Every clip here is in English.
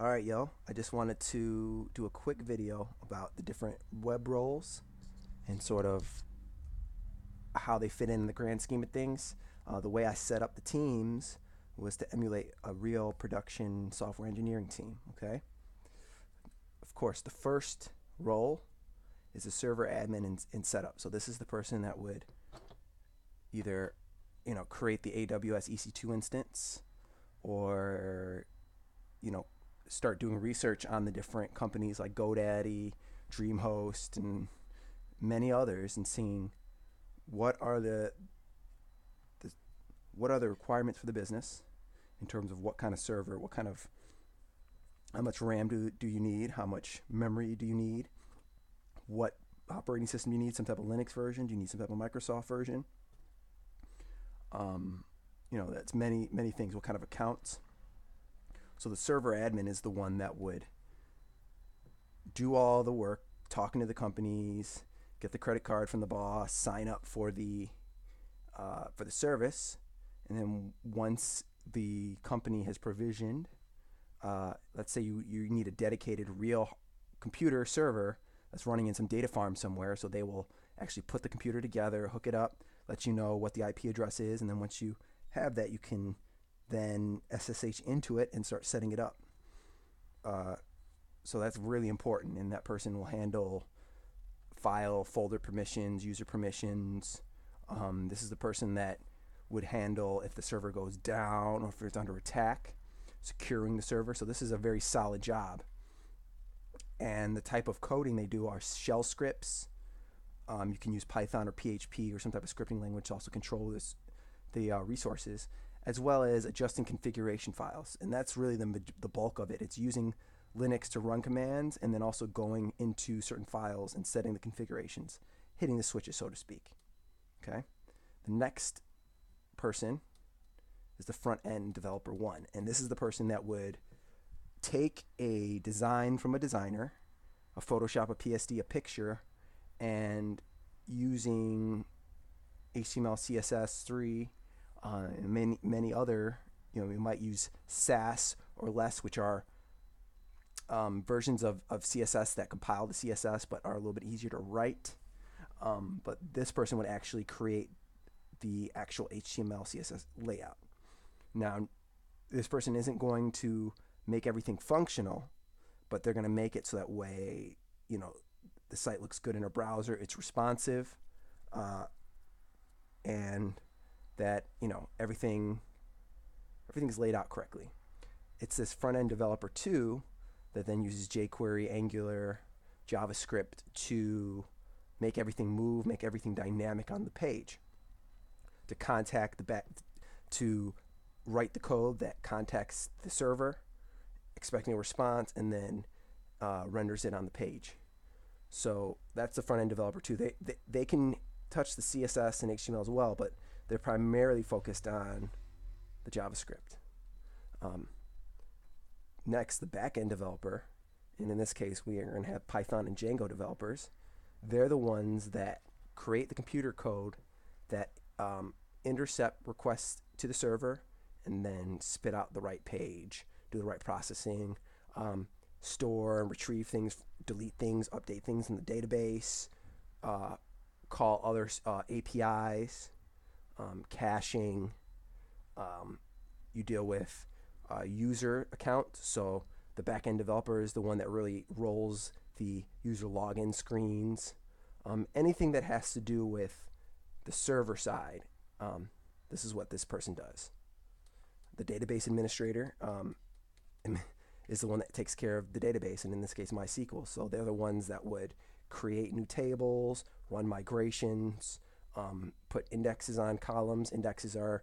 All right, yo. I just wanted to do a quick video about the different web roles and sort of how they fit in the grand scheme of things. The way I set up the teams was to emulate a real production software engineering team. Okay. Of course, the first role is a server admin and setup. So this is the person that would either create the AWS EC2 instance or start doing research on the different companies like GoDaddy, DreamHost, and many others, and seeing what are the what are the requirements for the business in terms of what kind of server, what kind of how much RAM do you need, how much memory do you need, what operating system you need, some type of Linux version, do you need some type of Microsoft version? That's many things. What kind of accounts? So the server admin is the one that would do all the work, talking to the companies, get the credit card from the boss, sign up for the service, and then once the company has provisioned, let's say you need a dedicated real computer server that's running in some data farm somewhere, so they will actually put the computer together, hook it up, let you know what the IP address is, and then once you have that, you can then SSH into it and start setting it up. So that's really important, and that person will handle file, folder permissions, user permissions. This is the person that would handle if the server goes down or if it's under attack, securing the server. So this is a very solid job. And the type of coding they do are shell scripts. You can use Python or PHP or some type of scripting language to also control the resources, as well as adjusting configuration files. And that's really the bulk of it. It's using Linux to run commands and then also going into certain files and setting the configurations, hitting the switches, so to speak. Okay. The next person is the front end developer one. And this is the person that would take a design from a designer, a Photoshop, a PSD, a picture, and using HTML, CSS3, and many other, we might use Sass or less, which are versions of CSS that compile the CSS but are a little bit easier to write. But this person would actually create the actual HTML, CSS layout. Now, this person isn't going to make everything functional, but they're going to make it so that way, the site looks good in a browser, it's responsive, and that everything is laid out correctly. It's this front-end developer too that then uses jQuery, Angular, JavaScript to make everything move, make everything dynamic on the page, to contact the back, to write the code that contacts the server, expecting a response, and then renders it on the page. So that's the front-end developer too. They can touch the CSS and HTML as well, but they're primarily focused on the JavaScript. Next, the back-end developer, and in this case, we are going to have Python and Django developers. They're the ones that create the computer code that intercept requests to the server and then spit out the right page, do the right processing, store and retrieve things, delete things, update things in the database, call other APIs, caching. You deal with user account. So the backend developer is the one that really rolls the user login screens. Anything that has to do with the server side, this is what this person does. The database administrator is the one that takes care of the database, and in this case, MySQL. So they're the ones that would create new tables, run migrations, put indexes on columns. Indexes are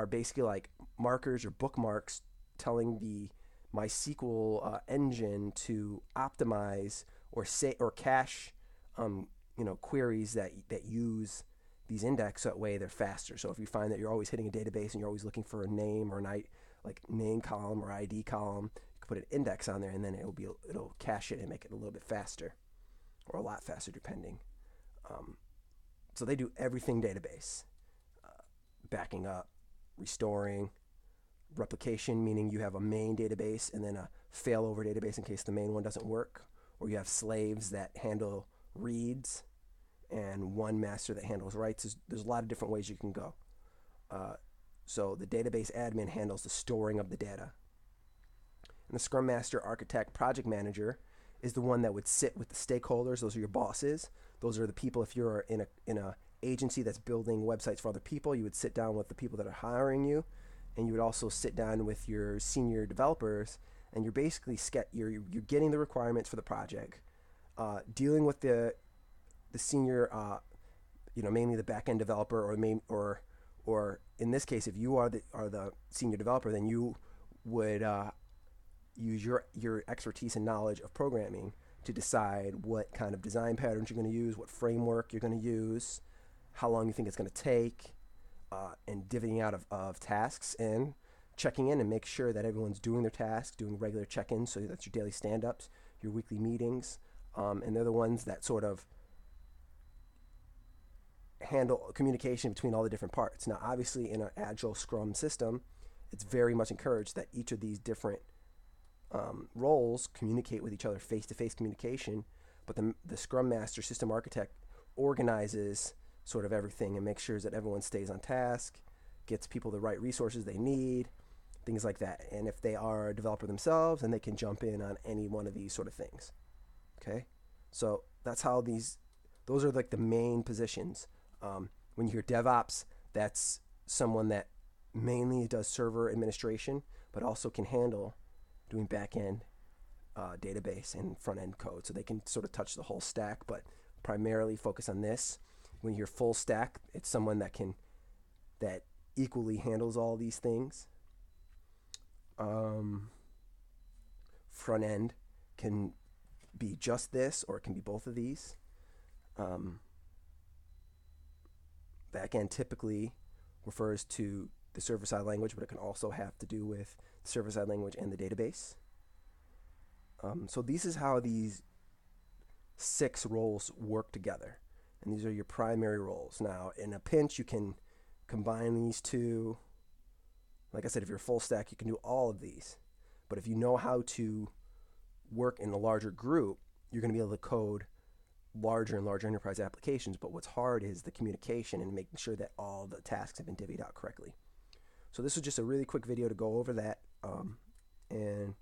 basically like markers or bookmarks telling the MySQL engine to optimize or cache queries that use these index, so that way they're faster. So if you find that you're always hitting a database and you're always looking for a name or like name column or ID column, you can put an index on there, and then it'll cache it and make it a little bit faster, or a lot faster depending. So they do everything database, backing up, restoring, replication, meaning you have a main database and then a failover database in case the main one doesn't work, or you have slaves that handle reads and one master that handles writes. There's a lot of different ways you can go. So the database admin handles the storing of the data. And the Scrum Master, Architect, Project Manager is the one that would sit with the stakeholders. Those are your bosses. Those are the people. If you're in a agency that's building websites for other people, you would sit down with the people that are hiring you, and you would also sit down with your senior developers, and you're basically you're getting the requirements for the project, dealing with the senior, mainly the back-end developer, or in this case, if you are the senior developer, then you would use your expertise and knowledge of programming to decide what kind of design patterns you're going to use, what framework you're going to use, how long you think it's going to take, and divvying out of tasks and checking in and make sure that everyone's doing their tasks, doing regular check-ins, so that's your daily stand-ups, your weekly meetings, and they're the ones that sort of handle communication between all the different parts. Now, obviously, in an agile Scrum system, it's very much encouraged that each of these different roles communicate with each other, face-to-face communication, but the Scrum Master, System Architect, organizes sort of everything and makes sure that everyone stays on task, gets people the right resources they need, things like that. And if they are a developer themselves, then they can jump in on any one of these sort of things. Okay? So that's how those are like the main positions. When you hear DevOps, that's someone that mainly does server administration, but also can handle doing back-end database and front-end code. So they can sort of touch the whole stack, but primarily focus on this. When you hear full stack, it's someone that equally handles all these things. Front-end can be just this, or it can be both of these. Back-end typically refers to the server-side language, but it can also have to do with the server-side language and the database. So this is how these 6 roles work together. And these are your primary roles. Now, in a pinch, you can combine these two. Like I said, if you're full stack, you can do all of these. But if you know how to work in a larger group, you're going to be able to code larger and larger enterprise applications. But what's hard is the communication and making sure that all the tasks have been divvied out correctly. So this was just a really quick video to go over that. And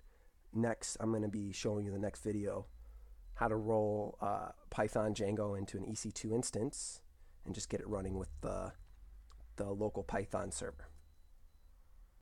next, I'm going to be showing you the next video, how to roll Python Django into an EC2 instance and just get it running with the local Python server.